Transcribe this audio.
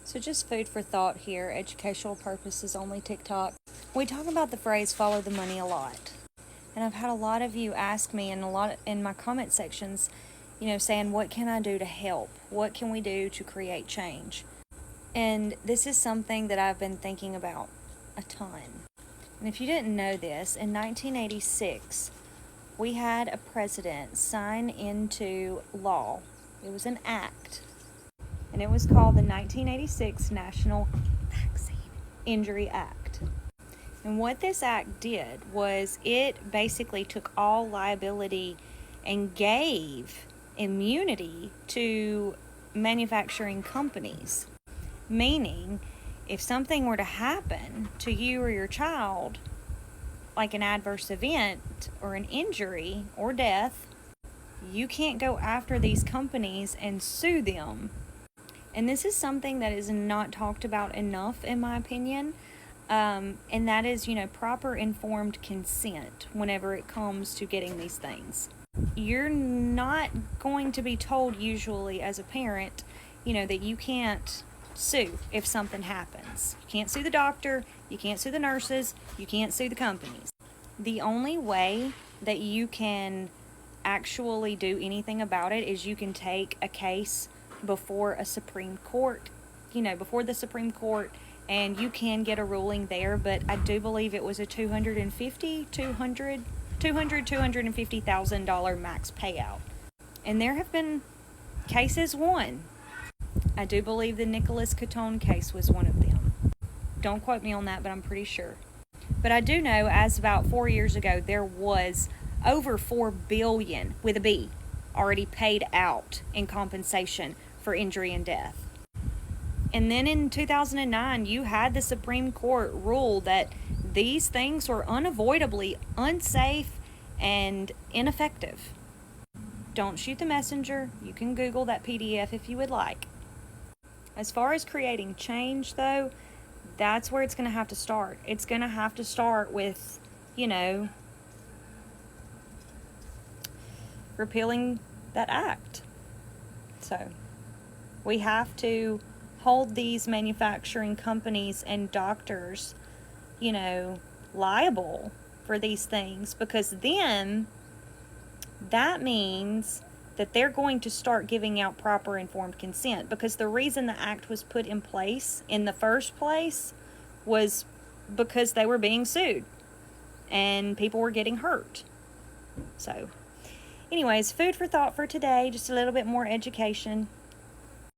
So just food for thought here, educational purposes only TikTok. We talk about the phrase follow the money a lot. And I've had a lot of you ask me and a lot in my comment sections, saying what can I do to help? What can we do to create change? And this is something that I've been thinking about a ton. And if you didn't know this, in 1986, we had a president sign into law. It was an act, and it was called the 1986 National Vaccine Injury Act. And what this act did was it basically took all liability and gave immunity to manufacturing companies. Meaning, if something were to happen to you or your child, like an adverse event or an injury or death, you can't go after these companies and sue them. And this is something that is not talked about enough, in my opinion. And that is, proper informed consent whenever it comes to getting these things. You're not going to be told usually as a parent, that you can't sue if something happens. You can't sue the doctor, you can't sue the nurses, you can't sue the companies. The only way that you can actually do anything about it is you can take a case before a Supreme Court, before the Supreme Court, and you can get a ruling there. But I do believe it was a $250,000 max payout. And there have been cases won. I do believe the Nicholas Catone case was one of them. Don't quote me on that, but I'm pretty sure. But I do know, as about 4 years ago, there was over $4 billion with a B already paid out in compensation for injury and death. And then in 2009, you had the Supreme Court rule that these things were unavoidably unsafe and ineffective. Don't shoot the messenger. You can Google that PDF if you would like. As far as creating change, though, that's where it's going to have to start. It's going to have to start with, repealing that act. So, we have to hold these manufacturing companies and doctors, liable for these things, because then that means that they're going to start giving out proper informed consent, because the reason the act was put in place in the first place was because they were being sued and people were getting hurt. So anyways, food for thought for today, just a little bit more education.